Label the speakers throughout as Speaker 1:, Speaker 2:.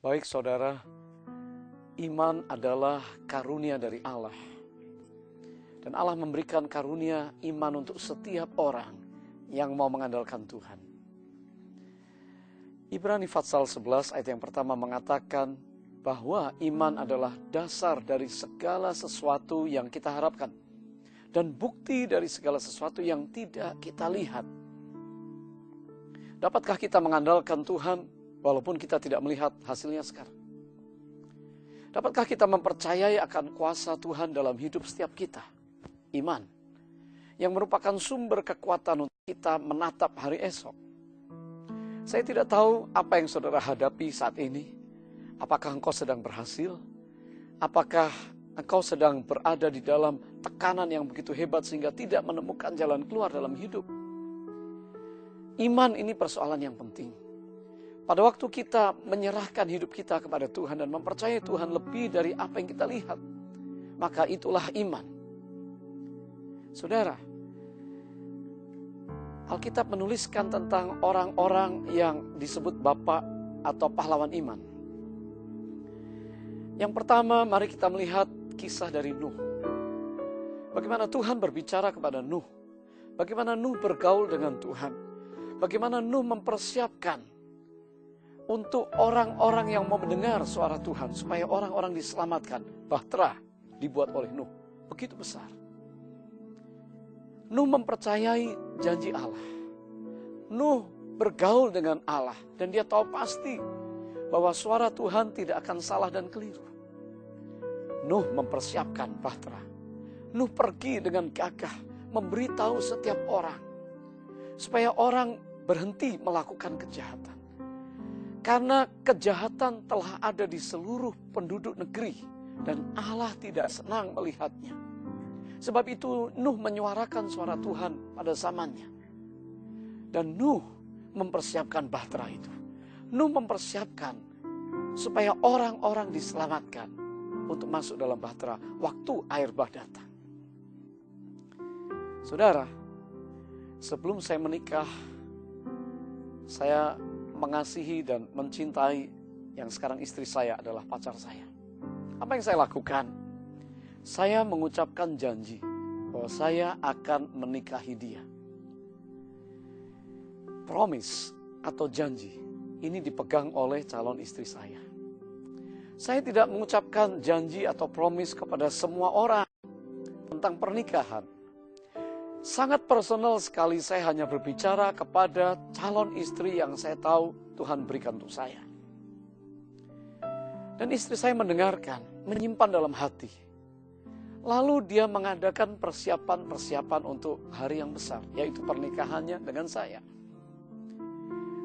Speaker 1: Baik saudara, iman adalah karunia dari Allah. Dan Allah memberikan karunia iman untuk setiap orang yang mau mengandalkan Tuhan. Ibrani pasal 11 ayat yang pertama mengatakan bahwa iman adalah dasar dari segala sesuatu yang kita harapkan. Dan bukti dari segala sesuatu yang tidak kita lihat. Dapatkah kita mengandalkan Tuhan walaupun kita tidak melihat hasilnya sekarang? Dapatkah kita mempercayai akan kuasa Tuhan dalam hidup setiap kita? Iman, yang merupakan sumber kekuatan untuk kita menatap hari esok. Saya tidak tahu apa yang saudara hadapi saat ini. Apakah engkau sedang berhasil? Apakah engkau sedang berada di dalam tekanan yang begitu hebat sehingga tidak menemukan jalan keluar dalam hidup? Iman ini persoalan yang penting. Pada waktu kita menyerahkan hidup kita kepada Tuhan dan mempercayai Tuhan lebih dari apa yang kita lihat, maka itulah iman. Saudara, Alkitab menuliskan tentang orang-orang yang disebut bapak atau pahlawan iman. Yang pertama, mari kita melihat kisah dari Nuh. Bagaimana Tuhan berbicara kepada Nuh. Bagaimana Nuh bergaul dengan Tuhan. Bagaimana Nuh mempersiapkan untuk orang-orang yang mau mendengar suara Tuhan. Supaya orang-orang diselamatkan. Bahtera dibuat oleh Nuh. Begitu besar. Nuh mempercayai janji Allah. Nuh bergaul dengan Allah. Dan dia tahu pasti bahwa suara Tuhan tidak akan salah dan keliru. Nuh mempersiapkan Bahtera. Nuh pergi dengan gagah memberitahu setiap orang. Supaya orang berhenti melakukan kejahatan. Karena kejahatan telah ada di seluruh penduduk negeri. Dan Allah tidak senang melihatnya. Sebab itu Nuh menyuarakan suara Tuhan pada zamannya. Dan Nuh mempersiapkan Bahtera itu. Nuh mempersiapkan supaya orang-orang diselamatkan untuk masuk dalam Bahtera waktu air bah datang. Saudara, sebelum saya menikah, saya mengasihi dan mencintai yang sekarang istri saya adalah pacar saya. Apa yang saya lakukan? Saya mengucapkan janji bahwa saya akan menikahi dia. Promise atau janji ini dipegang oleh calon istri saya. Saya tidak mengucapkan janji atau promise kepada semua orang tentang pernikahan. Sangat personal sekali, saya hanya berbicara kepada calon istri yang saya tahu Tuhan berikan untuk saya. Dan istri saya mendengarkan, menyimpan dalam hati. Lalu dia mengadakan persiapan-persiapan untuk hari yang besar, yaitu pernikahannya dengan saya.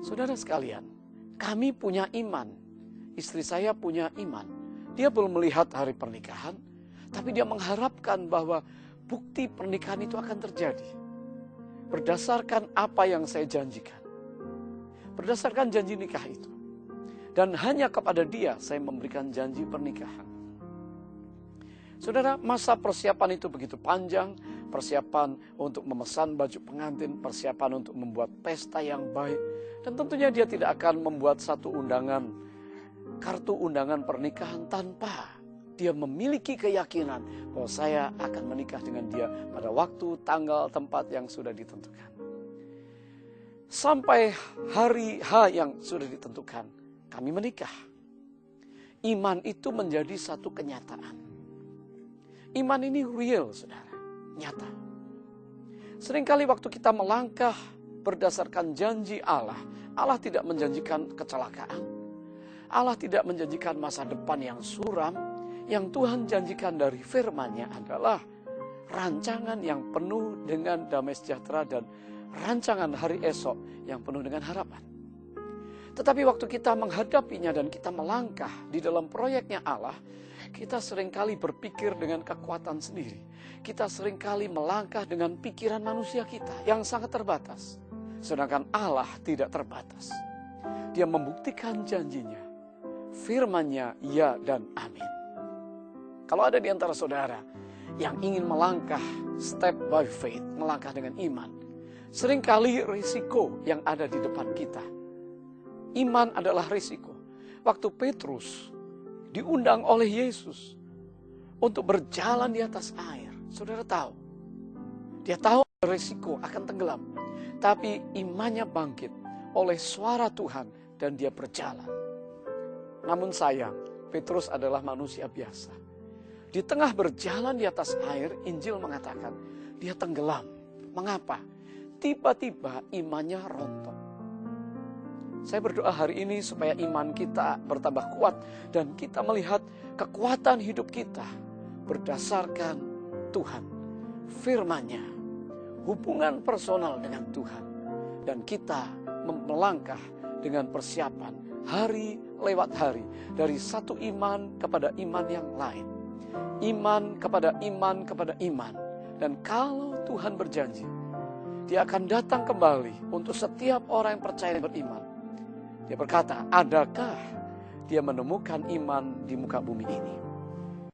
Speaker 1: Saudara sekalian, kami punya iman. Istri saya punya iman. Dia belum melihat hari pernikahan, tapi dia mengharapkan bahwa bukti pernikahan itu akan terjadi. Berdasarkan apa yang saya janjikan. Berdasarkan janji nikah itu. Dan hanya kepada dia saya memberikan janji pernikahan. Saudara, masa persiapan itu begitu panjang. Persiapan untuk memesan baju pengantin. Persiapan untuk membuat pesta yang baik. Dan tentunya dia tidak akan membuat satu undangan. Kartu undangan pernikahan tanpa dia memiliki keyakinan bahwa saya akan menikah dengan dia pada waktu, tanggal, tempat yang sudah ditentukan. Sampai hari H yang sudah ditentukan, kami menikah. Iman itu menjadi satu kenyataan. Iman ini real, saudara, nyata. Seringkali waktu kita melangkah berdasarkan janji Allah, Allah tidak menjanjikan kecelakaan. Allah tidak menjanjikan masa depan yang suram. Yang Tuhan janjikan dari firman-Nya adalah rancangan yang penuh dengan damai sejahtera dan rancangan hari esok yang penuh dengan harapan. Tetapi waktu kita menghadapinya dan kita melangkah di dalam proyeknya Allah, kita seringkali berpikir dengan kekuatan sendiri. Kita seringkali melangkah dengan pikiran manusia kita yang sangat terbatas. Sedangkan Allah tidak terbatas. Dia membuktikan janjinya. Firman-Nya ya dan amin. Kalau ada di antara saudara yang ingin melangkah step by faith, melangkah dengan iman, seringkali risiko yang ada di depan kita. Iman adalah risiko. waktu Petrus diundang oleh Yesus untuk berjalan di atas air. Saudara tahu, dia tahu resiko akan tenggelam. Tapi imannya bangkit oleh suara Tuhan dan dia berjalan. Namun sayang, Petrus adalah manusia biasa. Di tengah berjalan di atas air, Injil mengatakan dia tenggelam. Mengapa? Tiba-tiba imannya rontok. Saya berdoa hari ini supaya iman kita bertambah kuat dan kita melihat kekuatan hidup kita berdasarkan Tuhan, firman-Nya, hubungan personal dengan Tuhan, dan kita melangkah dengan persiapan hari lewat hari dari satu iman kepada iman yang lain, iman kepada iman kepada iman. Dan kalau Tuhan berjanji, Dia akan datang kembali untuk setiap orang yang percaya dan beriman. Dia berkata, adakah Dia menemukan iman di muka bumi ini?